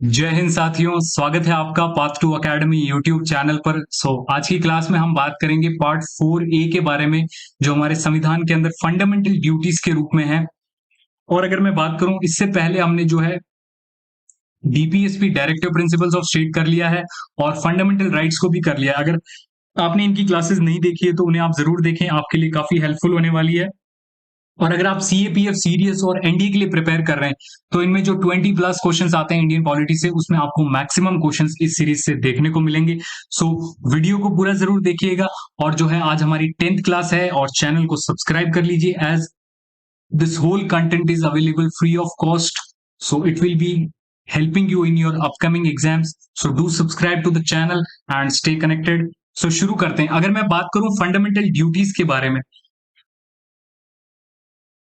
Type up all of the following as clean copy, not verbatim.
जय हिंद साथियों, स्वागत है आपका path to academy YouTube channel पर। आज की क्लास में हम बात करेंगे पार्ट 4A के बारे में, जो हमारे संविधान के अंदर फंडामेंटल ड्यूटीज के रूप में है। और अगर मैं बात करूं, इससे पहले हमने जो है DPSP directive principles of state कर लिया है और फंडामेंटल राइट्स को भी कर लिया है। अगर आपने इनकी क्लासेस नहीं देखी है तो उन्हें आप जरूर देखें, आपके लिए काफी हेल्पफुल होने वाली है। और अगर आप सीएपीएफ सीडीएस और एनडीए के लिए प्रिपेयर कर रहे हैं तो इनमें जो 20+ क्वेश्चंस आते हैं इंडियन पॉलिटी से, उसमें आपको मैक्सिमम क्वेश्चंस इस सीरीज से देखने को मिलेंगे। सो वीडियो को पूरा जरूर देखिएगा। और जो है आज हमारी 10th क्लास है और चैनल को सब्सक्राइब कर लीजिए, as this whole content is available free of cost. So it will be helping you in your upcoming exams. So do subscribe to the channel and stay connected. So शुरू करते हैं। अगर मैं बात करूं फंडामेंटल ड्यूटीज के बारे में,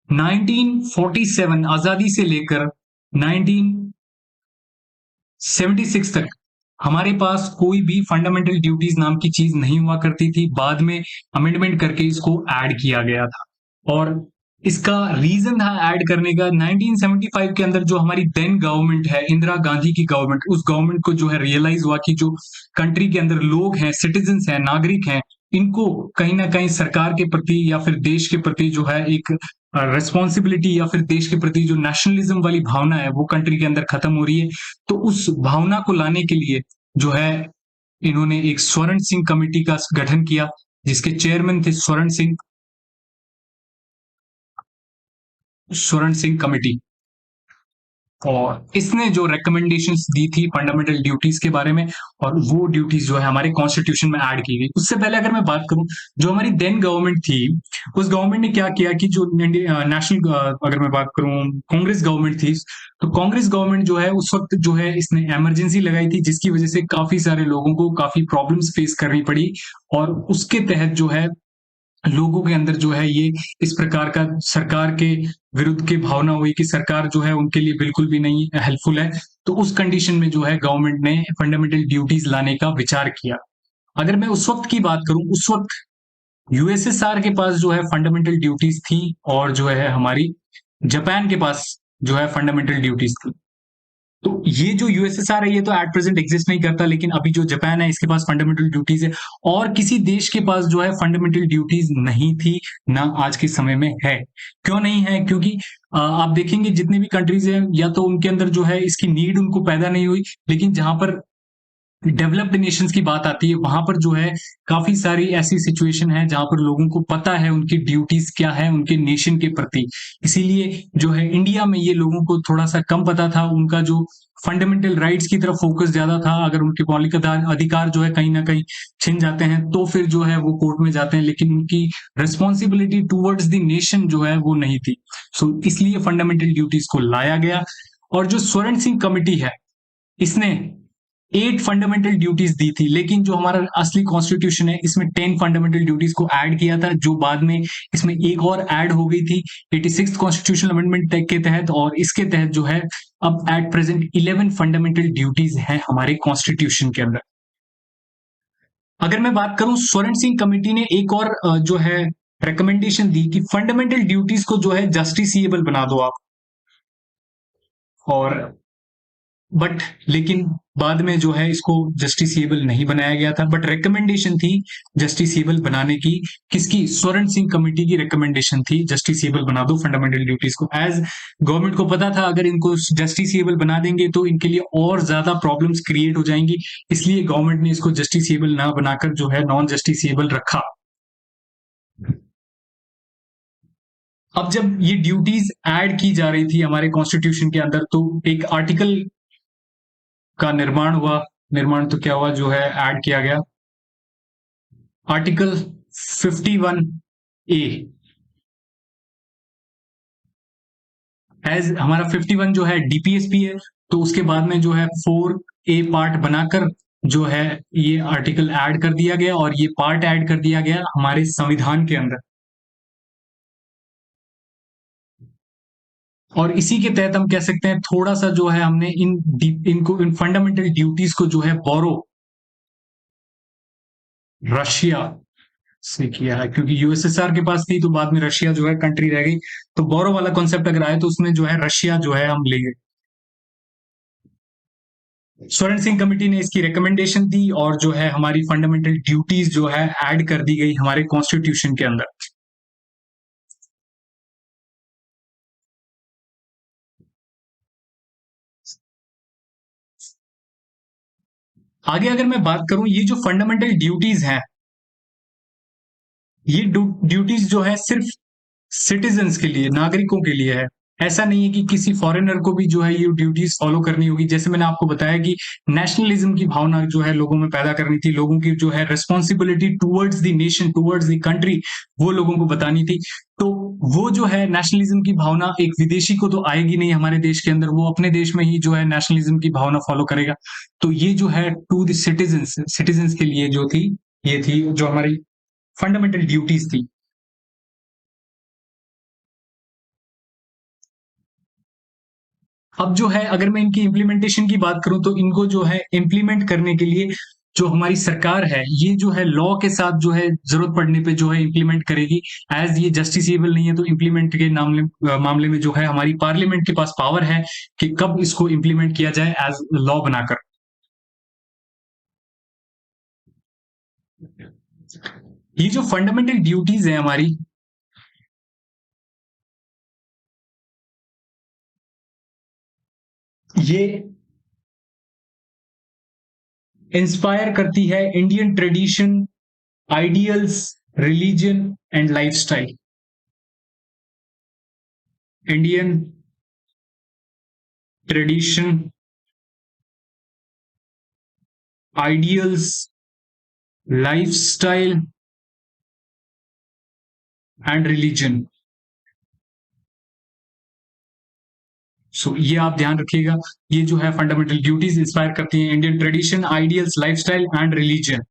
1947 आजादी से लेकर 1976 तक हमारे पास कोई भी फंडामेंटल ड्यूटीज नाम की चीज नहीं हुआ करती थी। बाद में अमेंडमेंट करके इसको ऐड किया गया था और इसका रीजन था ऐड करने का, 1975 के अंदर जो हमारी देन गवर्नमेंट है, इंदिरा गांधी की गवर्नमेंट, उस गवर्नमेंट को जो है रियलाइज हुआ कि जो कंट्री के अंदर लोग हैं, सिटीजन्स हैं, नागरिक हैं, इनको कहीं ना कहीं सरकार के प्रति या फिर देश के प्रति जो है एक रिस्पॉन्सिबिलिटी या फिर देश के प्रति जो नेशनलिज्म वाली भावना है वो कंट्री के अंदर खत्म हो रही है। तो उस भावना को लाने के लिए जो है इन्होंने एक स्वर्ण सिंह कमेटी का गठन किया, जिसके चेयरमैन थे स्वर्ण सिंह कमेटी। और इसने जो रिकमेंडेशंस दी थी फंडामेंटल ड्यूटीज के बारे में, और वो ड्यूटीज जो है हमारे कॉन्स्टिट्यूशन में ऐड की गई। उससे पहले अगर मैं बात करूं, जो हमारी देन गवर्नमेंट थी, उस गवर्नमेंट ने क्या किया कि जो नेशनल, अगर मैं बात करूं कांग्रेस गवर्नमेंट थी, तो कांग्रेस गवर्नमेंट जो है उस वक्त जो है इसने इमरजेंसी लगाई थी, जिसकी वजह से काफी सारे लोगों को काफी प्रॉब्लम्स फेस करनी पड़ी। और उसके तहत जो है लोगों के अंदर जो है ये इस प्रकार का सरकार के विरुद्ध की भावना हुई कि सरकार जो है उनके लिए बिल्कुल भी नहीं हेल्पफुल है। तो उस कंडीशन में जो है गवर्नमेंट ने फंडामेंटल ड्यूटीज लाने का विचार किया। अगर मैं उस वक्त की बात करूं, उस वक्त यूएसएसआर के पास जो है फंडामेंटल ड्यूटीज थी और जो है हमारी जापान के पास जो है फंडामेंटल ड्यूटीज थी। तो ये जो यूएसएसआर है ये तो एट प्रेजेंट एग्जिस्ट नहीं करता, लेकिन अभी जो जापान है इसके पास फंडामेंटल ड्यूटीज है, और किसी देश के पास जो है फंडामेंटल ड्यूटीज नहीं थी, ना आज के समय में है। क्यों नहीं है? क्योंकि आप देखेंगे जितने भी कंट्रीज हैं, या तो उनके अंदर जो है इसकी नीड उनको पैदा नहीं हुई, लेकिन जहां पर डेवलप्ड नेशंस की बात आती है वहां पर जो है काफी सारी ऐसी सिचुएशन है जहां पर लोगों को पता है उनकी ड्यूटीज क्या है उनके नेशन के प्रति। इसीलिए जो है इंडिया में ये लोगों को थोड़ा सा कम पता था, उनका जो फंडामेंटल राइट्स की तरफ फोकस ज्यादा था। अगर उनके मौलिक अधिकार जो है कहीं ना कहीं छिन जाते हैं तो फिर जो है वो कोर्ट में जाते हैं, लेकिन उनकी रिस्पॉन्सिबिलिटी टूवर्ड्स द नेशन जो है वो नहीं थी। सो इसलिए फंडामेंटल ड्यूटीज को लाया गया। और जो स्वर्ण सिंह कमेटी है, इसने 8 फंडामेंटल ड्यूटीज दी थी, लेकिन जो हमारा असली कॉन्स्टिट्यूशन है इसमें 10 फंडामेंटल ड्यूटीज को ऐड किया था, जो बाद में इसमें एक और ऐड हो गई थी 86th कॉन्स्टिट्यूशनल अमेंडमेंट के तहत। और इसके तहत जो है अब एट प्रेजेंट 11 फंडामेंटल ड्यूटीज हैं हमारे कॉन्स्टिट्यूशन के अंदर। अगर मैं बात करूं, स्वर्ण सिंह कमेटी ने एक और जो है रिकमेंडेशन दी कि फंडामेंटल ड्यूटीज को जो है जस्टिसिएबल बना दो आप। और बट लेकिन बाद में जो है इसको जस्टिसिएबल नहीं बनाया गया था, बट रिकमेंडेशन थी जस्टिसिएबल बनाने की। किसकी? स्वर्ण सिंह कमेटी की रिकमेंडेशन थी जस्टिसिएबल बना दो फंडामेंटल ड्यूटीज को। एज गवर्नमेंट को पता था अगर इनको जस्टिसिएबल बना देंगे तो इनके लिए और ज्यादा प्रॉब्लम्स क्रिएट हो जाएंगी, इसलिए गवर्नमेंट ने इसको जस्टिसिएबल ना बनाकर जो है नॉन जस्टिसिएबल रखा। अब जब ये ड्यूटीज ऐड की जा रही थी हमारे कॉन्स्टिट्यूशन के अंदर, तो एक आर्टिकल का निर्माण हुआ। निर्माण तो क्या हुआ, जो है ऐड किया गया आर्टिकल 51A। एज हमारा 51 जो है डीपीएसपी है, तो उसके बाद में जो है 4A पार्ट बनाकर जो है ये आर्टिकल ऐड कर दिया गया, और ये पार्ट ऐड कर दिया गया हमारे संविधान के अंदर। और इसी के तहत हम कह सकते हैं थोड़ा सा जो है हमने इन फंडामेंटल ड्यूटीज को जो है बोरो रशिया से किया है, क्योंकि यूएसएसआर के पास थी तो बाद में रशिया जो है कंट्री रह गई। तो बोरो वाला कॉन्सेप्ट अगर आए तो उसमें जो है रशिया जो है हम लेंगे। स्वर्ण सिंह कमेटी ने इसकी रिकमेंडेशन दी और जो है हमारी फंडामेंटल ड्यूटीज जो है ऐड कर दी गई हमारे कॉन्स्टिट्यूशन के अंदर। आगे अगर मैं बात करूं, ये जो फंडामेंटल ड्यूटीज हैं, ये ड्यूटीज जो है सिर्फ सिटीजन्स के लिए, नागरिकों के लिए है। ऐसा नहीं है कि किसी फॉरेनर को भी जो है ये ड्यूटीज फॉलो करनी होगी। जैसे मैंने आपको बताया कि नेशनलिज्म की भावना जो है लोगों में पैदा करनी थी, लोगों की जो है responsibility towards the nation, towards the country, वो लोगों को बतानी थी। तो वो जो है नेशनलिज्म की भावना एक विदेशी को तो आएगी नहीं हमारे देश के अंदर, वो अपने देश में ही जो है नेशनलिज्म की भावना फॉलो करेगा। तो ये जो है टू द सिटीजन्स, सिटीजन्स के लिए जो थी, ये थी जो हमारी फंडामेंटल ड्यूटीज थी। अब जो है अगर मैं इनकी इम्प्लीमेंटेशन की बात करूं, तो इनको जो है इम्प्लीमेंट करने के लिए जो हमारी सरकार है, ये जो है लॉ के साथ जो है जरूरत पड़ने पे जो है इम्प्लीमेंट करेगी। एज ये जस्टिसेबल नहीं है, तो इम्प्लीमेंट के मामले में जो है हमारी पार्लियामेंट के पास पावर है कि कब इसको इम्प्लीमेंट किया जाए एज लॉ बनाकर। ये जो फंडामेंटल ड्यूटीज है हमारी, ये इंस्पायर करती है Indian tradition, ideals, religion and lifestyle. Indian tradition, ideals, lifestyle and religion. So ये आप ध्यान रखिएगा, ये जो है फंडामेंटल ड्यूटीज इंस्पायर करती हैं Indian tradition, ideals, lifestyle and religion.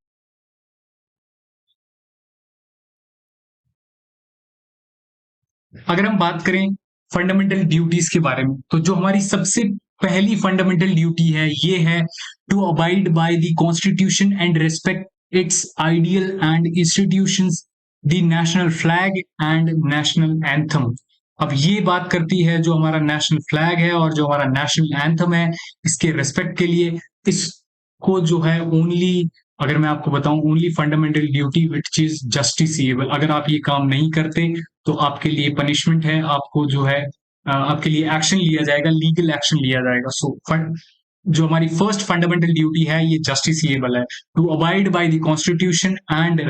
अगर हम बात करें फंडामेंटल ड्यूटीज के बारे में, तो जो हमारी सबसे पहली फंडामेंटल ड्यूटी है, ये है to abide by the constitution and respect its ideal and institutions, the national flag and national anthem. अब ये बात करती है जो हमारा नेशनल फ्लैग है और जो हमारा नेशनल एंथम है, इसके रिस्पेक्ट के लिए। इसको जो है ओनली, अगर मैं आपको बताऊं, only fundamental duty which is justiciable. अगर आप ये काम नहीं करते तो आपके लिए पनिशमेंट है, आपको जो है आपके लिए एक्शन लिया जाएगा, लीगल एक्शन लिया जाएगा। सो जो हमारी फर्स्ट फंडामेंटल ड्यूटी है, ये जस्टिसिएबल है, to abide by the constitution and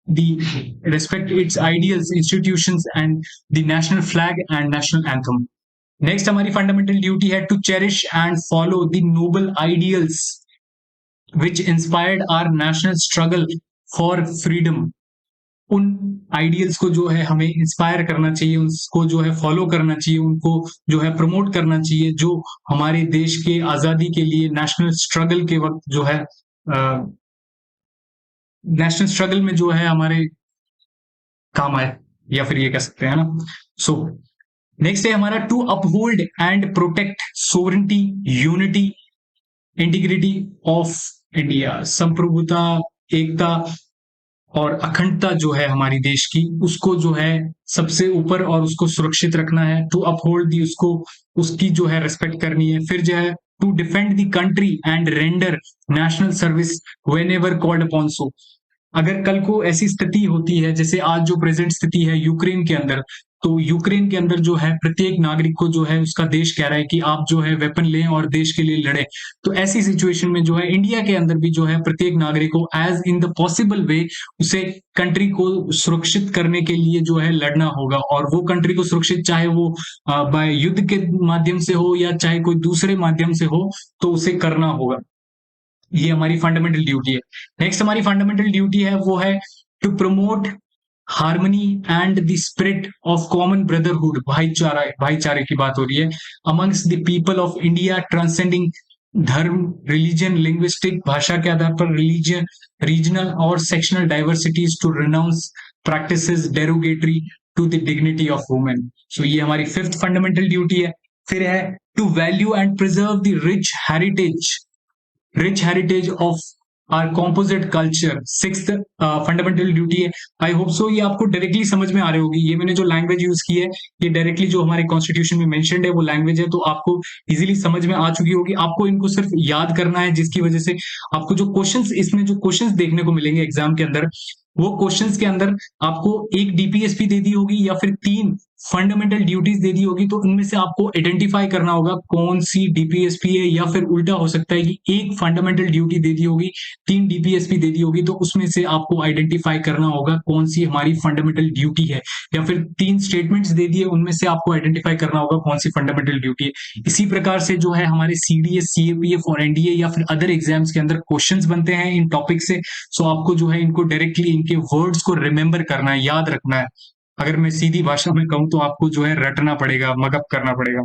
respect its ideals, institutions and the national flag and national anthem. Next हमारी फंडामेंटल ड्यूटी है to cherish and follow the noble ideals which inspired our national struggle for freedom। उन ideals को जो है हमें inspire करना चाहिए, उसको जो है फॉलो करना चाहिए, उनको जो है प्रमोट करना चाहिए, जो हमारे देश के आजादी के लिए नेशनल स्ट्रगल के वक्त जो है नेशनल स्ट्रगल में जो है हमारे काम आए, या फिर ये कह सकते हैं ना। सो नेक्स्ट है हमारा to uphold and protect sovereignty, unity, integrity of India. संप्रभुता, एकता और अखंडता जो है हमारी देश की, उसको जो है सबसे ऊपर और उसको सुरक्षित रखना है। टू अपहोल्ड दी, उसको उसकी जो है रिस्पेक्ट करनी है। फिर जो है to defend the country and render national service whenever called upon. So अगर कल को ऐसी स्थिति होती है, जैसे आज जो प्रेजेंट स्थिति है यूक्रेन के अंदर, तो यूक्रेन के अंदर जो है प्रत्येक नागरिक को जो है उसका देश कह रहा है कि आप जो है वेपन लें और देश के लिए लड़े। तो ऐसी सिचुएशन में जो है इंडिया के अंदर भी जो है प्रत्येक नागरिक को as in the possible way उसे कंट्री को सुरक्षित करने के लिए जो है लड़ना होगा। और वो कंट्री को सुरक्षित, चाहे वो बाय युद्ध के माध्यम से हो या चाहे कोई दूसरे माध्यम से हो, तो उसे करना होगा। ये हमारी फंडामेंटल ड्यूटी है। नेक्स्ट हमारी फंडामेंटल ड्यूटी है वो है to promote harmony and the spirit of common brotherhood. भाईचारे की बात हो रही है amongst the people of India, transcending धर्म, रिलीजन, लिंग्विस्टिक, भाषा के आधार पर रिलीजन, रीजनल और sectional diversities, to renounce practices derogatory to the dignity of women. So ये हमारी फिफ्थ फंडामेंटल ड्यूटी है। फिर है to value and preserve the rich heritage of our composite culture, sixth fundamental duty है। I hope so ये आपको directly समझ में आ रही होगी। ये मैंने जो लैंग्वेज यूज की है, ये डायरेक्टली जो हमारे कॉन्स्टिट्यूशन में मेंशन्ड है वो लैंग्वेज है, तो आपको इजीली समझ में आ चुकी होगी। आपको इनको सिर्फ याद करना है, जिसकी वजह से आपको जो क्वेश्चंस, इसमें जो क्वेश्चंस देखने को मिलेंगे एग्जाम के अंदर, वो क्वेश्चंस के अंदर आपको एक डीपीएसपी दे दी होगी या फिर 3 फंडामेंटल ड्यूटीज दे दी होगी, तो इनमें से आपको आइडेंटिफाई करना होगा कौन सी डीपीएसपी है, या फिर उल्टा हो सकता है कि एक फंडामेंटल ड्यूटी दे दी होगी, 3 डीपीएसपी दे दी होगी, तो उसमें से आपको आइडेंटिफाई करना होगा कौन सी हमारी फंडामेंटल ड्यूटी है, या फिर 3 स्टेटमेंट्स दे दिए, उनमें से आपको आइडेंटिफाई करना होगा कौन सी फंडामेंटल ड्यूटी है। इसी प्रकार से जो है हमारे सीडीएस, सीएपीएफ और एनडीए या फिर अदर एग्जाम्स के अंदर क्वेश्चंस बनते हैं इन टॉपिक से। सो आपको जो है इनको डायरेक्टली इनके वर्ड्स को रिमेंबर करना है, याद रखना है। अगर मैं सीधी भाषा में कहूं तो आपको जो है रटना पड़ेगा, मगअप करना पड़ेगा।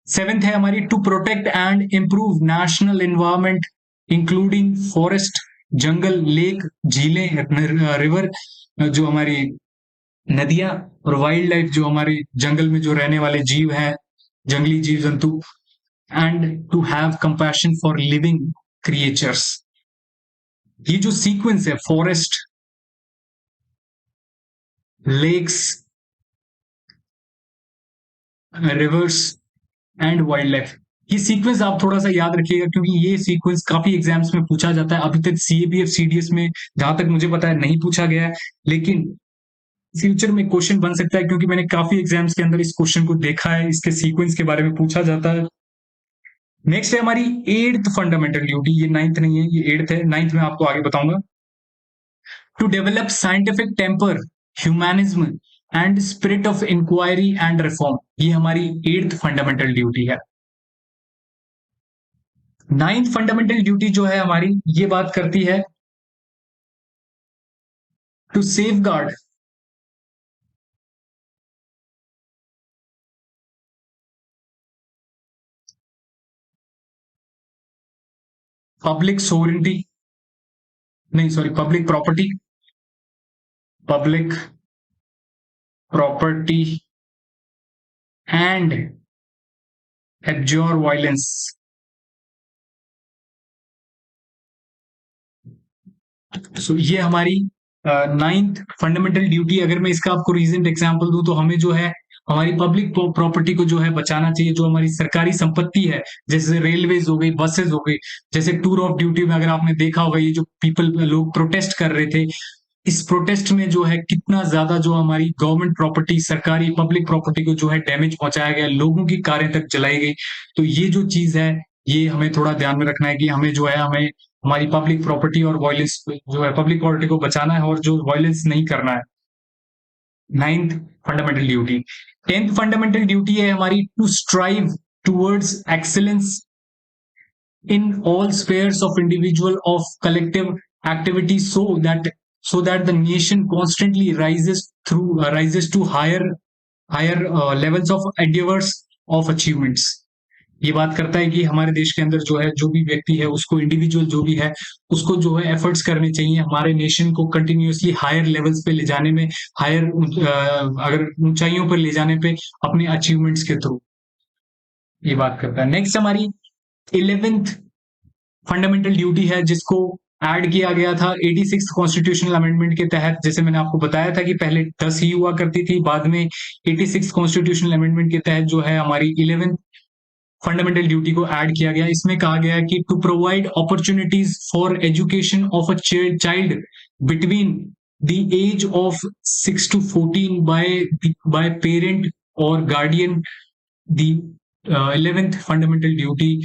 7th है हमारी, to protect and improve national environment including forest, जंगल, लेक, झीलें, रिवर, जो हमारी नदियां, और वाइल्ड लाइफ, जो हमारे जंगल में जो रहने वाले जीव हैं, जंगली जीव जंतु, and to have compassion for living creatures. ये जो सीक्वेंस है, forest, lakes, rivers and wild life, ये सीक्वेंस आप थोड़ा सा याद रखिएगा, क्योंकि ये सीक्वेंस काफी एग्जाम्स में पूछा जाता है। अभी तक सीएपीएफ सीडीएस में जहां तक मुझे पता है नहीं पूछा गया है, लेकिन फ्यूचर में क्वेश्चन बन सकता है, क्योंकि मैंने काफी एग्जाम्स के अंदर इस क्वेश्चन को देखा है, इसके सीक्वेंस के बारे में पूछा जाता है। नेक्स्ट है हमारी 8th फंडामेंटल ड्यूटी, ये 9th नहीं है, ये 8th है। 9th में आपको आगे बताऊंगा। To develop scientific temper, humanism and spirit of inquiry and reform, ये हमारी 8th फंडामेंटल ड्यूटी है। 9th फंडामेंटल ड्यूटी जो है हमारी, ये बात करती है टू सेफगार्ड पब्लिक सोवरेनिटी, नहीं sorry, public property and abjure violence. So ये हमारी 9th फंडामेंटल ड्यूटी। अगर मैं इसका आपको रीजन एग्जांपल दूं, तो हमें जो है हमारी पब्लिक प्रॉपर्टी को जो है बचाना चाहिए, जो हमारी सरकारी संपत्ति है, जैसे रेलवेज हो गई, बसेस हो गई। जैसे टूर ऑफ ड्यूटी में अगर आपने देखा होगा, ये जो लोग प्रोटेस्ट कर रहे थे, इस प्रोटेस्ट में जो है कितना ज्यादा जो हमारी गवर्नमेंट प्रॉपर्टी, सरकारी पब्लिक प्रॉपर्टी को जो है डैमेज पहुंचाया गया, लोगों की कारें तक जलाई गई। तो ये जो चीज है, ये हमें थोड़ा ध्यान में रखना है कि हमें जो है हमें हमारी पब्लिक प्रॉपर्टी और वायलेंस जो है, पब्लिक प्रॉपर्टी को बचाना है और जो वायलेंस नहीं करना है। 9th fundamental duty. 10th fundamental duty है हमारी, to strive towards excellence in all spheres of individual of collective activity, so that the nation constantly rises to higher levels of endeavors of achievements। ये बात करता है कि हमारे देश के अंदर जो है, जो भी व्यक्ति है, उसको इंडिविजुअल जो भी है, उसको जो है एफर्ट्स करने चाहिए हमारे नेशन को कंटिन्यूअसली हायर लेवल्स पे ले जाने में, हायर अगर ऊंचाइयों पर ले जाने पे, अपने अचीवमेंट्स के थ्रू। ये बात करता है। नेक्स्ट हमारी 11th फंडामेंटल ड्यूटी है, जिसको ऐड किया गया था 86 कॉन्स्टिट्यूशनल अमेंडमेंट के तहत। जैसे मैंने आपको बताया था कि पहले 10 ही हुआ करती थी, बाद में 86 कॉन्स्टिट्यूशनल अमेंडमेंट के तहत जो है हमारी 11th फंडामेंटल ड्यूटी को ऐड किया गया। इसमें कहा गया है कि to provide opportunities for education of a child between the age of 6 to 14 by parent और guardian. The 11th fundamental duty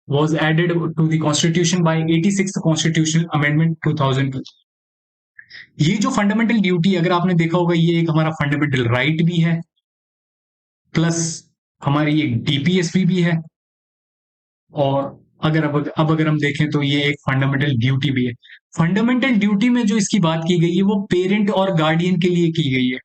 was added to the constitution by 86th constitutional amendment 2002। ये जो फंडामेंटल ड्यूटी, अगर आपने देखा होगा, ये एक हमारा फंडामेंटल राइट भी है, प्लस हमारी एक डीपीएसपी भी है, और अगर हम देखें तो ये एक फंडामेंटल ड्यूटी भी है। फंडामेंटल ड्यूटी में जो इसकी बात की गई है, वो पेरेंट और गार्डियन के लिए की गई है।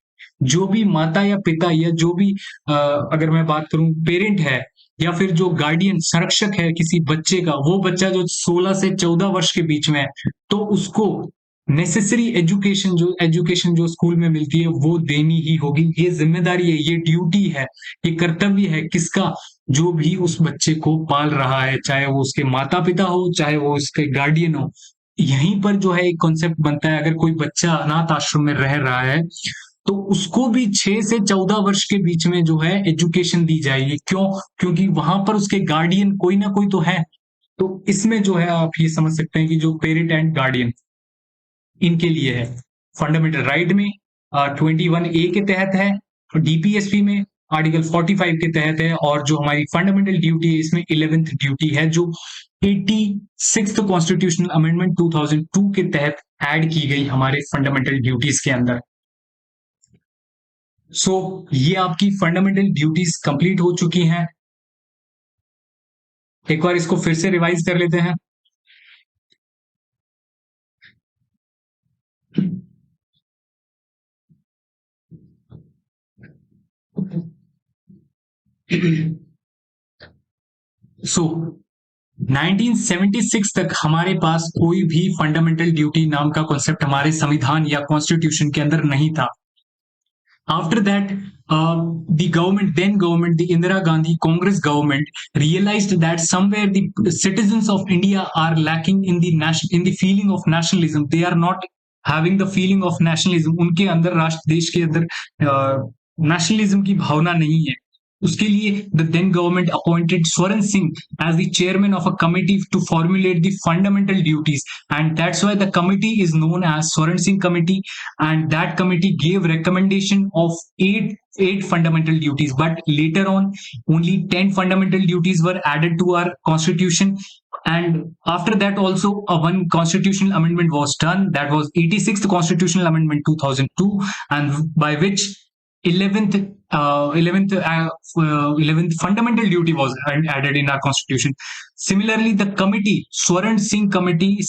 जो भी माता या पिता, या जो भी अगर मैं बात करूं पेरेंट है, या फिर जो गार्डियन, संरक्षक है किसी बच्चे का, वो बच्चा जो 16 से 14 वर्ष के बीच में है, तो उसको नेसेसरी एजुकेशन जो स्कूल में मिलती है, वो देनी ही होगी। ये जिम्मेदारी है, ये ड्यूटी है, ये कर्तव्य है किसका? जो भी उस बच्चे को पाल रहा है, चाहे वो उसके माता पिता हो, चाहे वो उसके गार्डियन हो। यहीं पर जो है एक कॉन्सेप्ट बनता है, अगर कोई बच्चा अनाथ आश्रम में रह रहा है तो उसको भी 6 से 14 वर्ष के बीच में जो है एजुकेशन दी जाएगी। क्यों? क्योंकि वहां पर उसके गार्डियन कोई ना कोई तो है। तो इसमें जो है आप ये समझ सकते हैं कि जो पेरेंट एंड गार्डियन इनके लिए है। फंडामेंटल राइट में 21A के तहत है, डीपीएसपी में आर्टिकल 45 के तहत है, और जो हमारी फंडामेंटल ड्यूटी है इसमें 11th ड्यूटी है जो 86th कॉन्स्टिट्यूशनल अमेंडमेंट 2002 के तहत ऐड की गई हमारे फंडामेंटल ड्यूटीज के अंदर। सो ये आपकी फंडामेंटल ड्यूटीज कंप्लीट हो चुकी हैं। एक बार इसको फिर से रिवाइज कर लेते हैं। सो 1976 तक हमारे पास कोई भी फंडामेंटल ड्यूटी नाम का कॉन्सेप्ट हमारे संविधान या कॉन्स्टिट्यूशन के अंदर नहीं था। After that, then government, the Indira Gandhi Congress government realized that somewhere the citizens of India are lacking in the feeling of nationalism. They are not having the feeling of nationalism. उनके अंदर राष्ट्र देश के अंदर nationalism की भावना नहीं है। उसके लिए the then government appointed Swaran Singh as the chairman of a committee to formulate the fundamental duties, and that's why the committee is known as Swaran Singh Committee. And that committee gave recommendation of eight fundamental duties, but later on only 10 fundamental duties were added to our constitution. And after that also one constitutional amendment was done, that was 86th constitutional amendment 2002, and by which 11th fundamental duty was added in our constitution. Similarly, the committee, Swaran Singh Committee,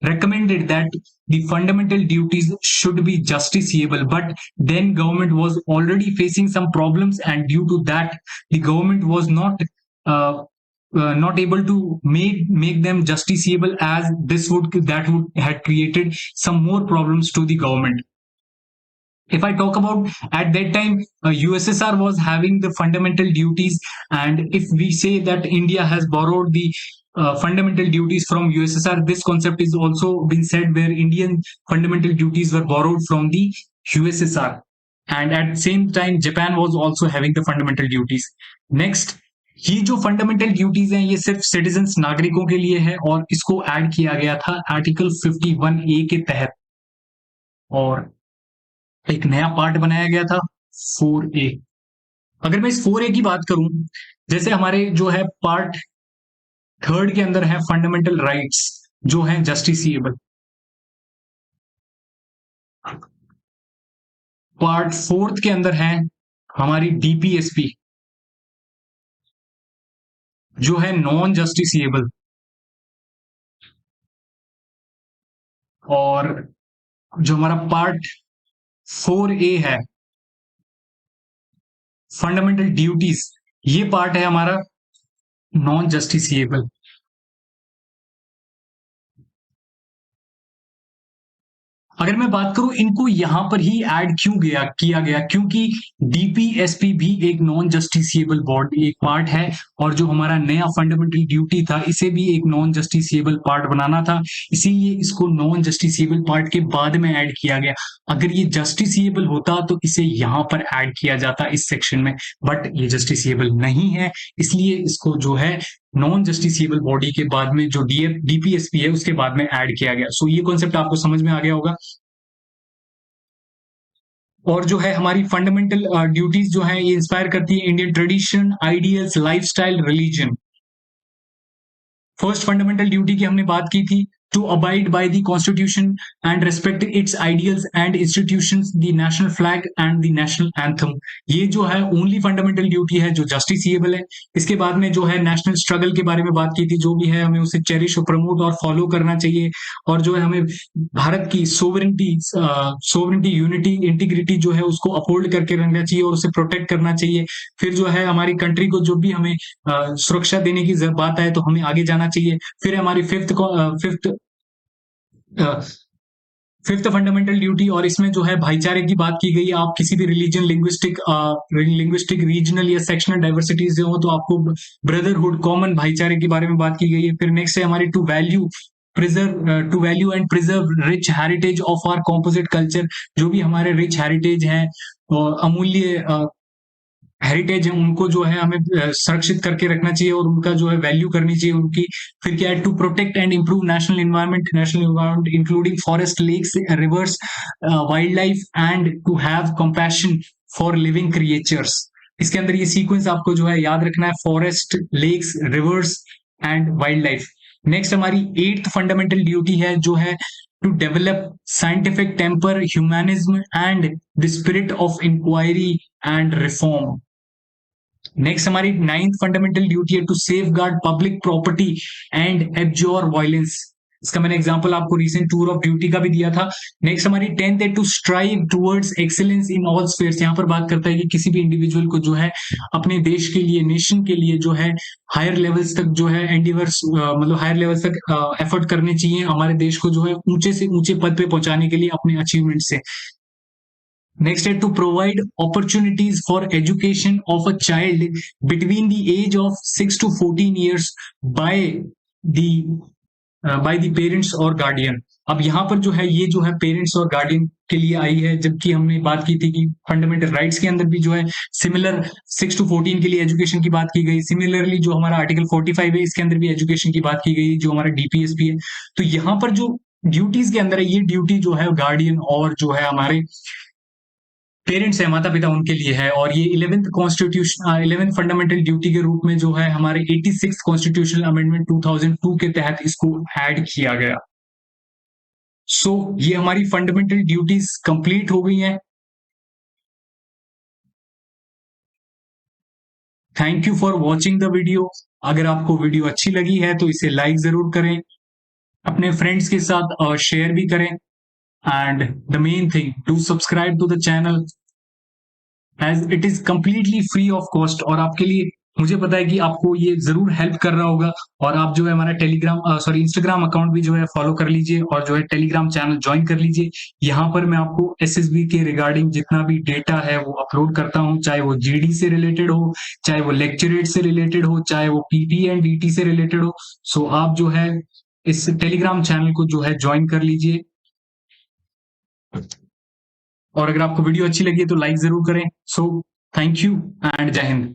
recommended that the fundamental duties should be justiciable, but then government was already facing some problems, and due to that the government was not able to make them justiciable, as that would had created some more problems to the government. If I talk about at that time, USSR was having the fundamental duties, and if we say that India has borrowed the fundamental duties from USSR, this concept is also been said where Indian fundamental duties were borrowed from the USSR, and at the same time Japan was also having the fundamental duties. Next, ये जो fundamental duties हैं ये सिर्फ citizens नागरिकों के लिए है, और इसको ऐड किया गया था आर्टिकल 51A के तहत, और एक नया पार्ट बनाया गया था 4A। अगर मैं इस 4A की बात करूं, जैसे हमारे जो है पार्ट 3rd के अंदर है फंडामेंटल राइट्स जो है जस्टिसिएबल, पार्ट 4th के अंदर है हमारी डीपीएसपी जो है नॉन जस्टिसिएबल, और जो हमारा पार्ट 4A है फंडामेंटल ड्यूटीज, ये पार्ट है हमारा नॉन जस्टिसिएबल। अगर मैं बात करूं इनको यहां पर ही ऐड क्यों किया गया, क्योंकि डीपीएसपी भी एक नॉन जस्टिसिएबल बॉडी एक पार्ट है, और जो हमारा नया फंडामेंटल ड्यूटी था इसे भी एक नॉन जस्टिसिएबल पार्ट बनाना था, इसीलिए इसको नॉन जस्टिसिएबल पार्ट के बाद में ऐड किया गया। अगर ये जस्टिसिएबल होता तो इसे यहां पर ऐड किया जाता इस सेक्शन में, बट ये जस्टिसिएबल नहीं है, इसलिए इसको जो है नॉन जस्टिसिएबल बॉडी के बाद में जो डीपीएसपी है उसके बाद में ऐड किया गया। सो ये कॉन्सेप्ट आपको समझ में आ गया होगा। और जो है हमारी फंडामेंटल ड्यूटीज जो है ये इंस्पायर करती है Indian tradition, ideals, lifestyle, religion. First fundamental duty की हमने बात की थी, to abide by the constitution and respect its ideals and institutions, the national flag and the national anthem. ये जो है ओनली फंडामेंटल ड्यूटी है जो जस्टिसिएबल है। इसके बाद में जो है नेशनल स्ट्रगल के बारे में बात की थी, जो भी है हमें उसे चेरिश और प्रमोट और फॉलो करना चाहिए, और जो है हमें भारत की सोवरेंटी, यूनिटी, इंटीग्रिटी जो है उसको अपहोल्ड करके रखना चाहिए और उसे प्रोटेक्ट करना चाहिए। फिर जो है हमारी कंट्री को जो भी हमें सुरक्षा देने की बात आए तो हमें आगे जाना चाहिए। फिर हमारी फिफ्थ फंडामेंटल ड्यूटी, और इसमें जो है भाईचारे की बात की गई। आप किसी भी रिलीजन, लिंग्विस्टिक, रीजनल या सेक्शनल डाइवर्सिटीज जो हो तो आपको ब्रदरहुड, कॉमन भाईचारे के बारे में बात की गई है। फिर नेक्स्ट है हमारी to value value and preserve rich heritage of our composite culture. जो भी हमारे रिच हेरिटेज हैं, अमूल्य हेरिटेज है, उनको जो है हमें संरक्षित करके रखना चाहिए और उनका जो है वैल्यू करनी चाहिए उनकी। फिर क्या है, to protect and improve national environment including forest, lakes, rivers, wild life and to have compassion for living creatures. इसके अंदर ये सीक्वेंस आपको जो है याद रखना है, forest, lakes, rivers and wild life. Next हमारी 8th फंडामेंटल ड्यूटी है जो है to develop scientific temper, humanism and the spirit of inquiry and reform. Next हमारी 9th फंडामेंटल ड्यूटी है to safeguard public property and abjure violence. इसका मैंने example आपको recent tour of duty का भी दिया था। नेक्स्ट हमारी 10th है to strive towards excellence in all spheres. यहाँ पर बात करता है कि किसी भी इंडिविजुअल को जो है अपने देश के लिए, नेशन के लिए जो है हायर लेवल्स तक जो है एंडिवर्स, मतलब हायर लेवल्स तक एफर्ट करने चाहिए, हमारे देश को जो है ऊंचे से ऊंचे पद पे पहुंचाने के लिए अपने अचीवमेंट से। Next है to provide opportunities for education of a child between the age of 6 to 14 years by the parents और गार्डियन। अब यहाँ पर जो है ये जो है पेरेंट्स और गार्डियन के लिए आई है, जबकि हमने बात की थी कि फंडामेंटल राइट्स के अंदर भी जो है सिमिलर 6 to 14 के लिए एजुकेशन की बात की गई। सिमिलरली जो हमारा आर्टिकल 45 है इसके अंदर भी एजुकेशन की बात की गई, जो हमारा डीपीएसपी है। तो यहाँ पर जो ड्यूटीज के अंदर है, ये ड्यूटी जो है गार्डियन और जो है हमारे पेरेंट्स है, माता पिता, उनके लिए है। और ये 11th फंडामेंटल ड्यूटी के रूप में जो है हमारे 86th कॉन्स्टिट्यूशनल अमेंडमेंट 2002 के तहत इसको ऐड किया गया। सो ये हमारी फंडामेंटल ड्यूटीज कंप्लीट हो गई हैं। Thank you for watching the video. अगर आपको वीडियो अच्छी लगी है तो इसे लाइक जरूर करें, अपने फ्रेंड्स के साथ शेयर भी करें, and the main thing, do subscribe to the channel as it is completely free of cost. और आपके लिए मुझे पता है कि आपको ये जरूर हेल्प कर रहा होगा। और आप जो है हमारा इंस्टाग्राम अकाउंट भी जो है फॉलो कर लीजिए और जो है टेलीग्राम चैनल ज्वाइन कर लीजिए। यहाँ पर मैं आपको एसएसबी के रिगार्डिंग जितना भी डेटा है वो अपलोड करता हूँ, चाहे वो जीडी से रिलेटेड हो, चाहे वो लेक्चरेट से रिलेटेड हो, चाहे वो पीटी एंड डीटी से रिलेटेड हो। सो आप जो है इस टेलीग्राम चैनल को जो है ज्वाइन कर लीजिए। और अगर आपको वीडियो अच्छी लगी है तो लाइक जरूर करें। सो थैंक यू एंड जय हिंद।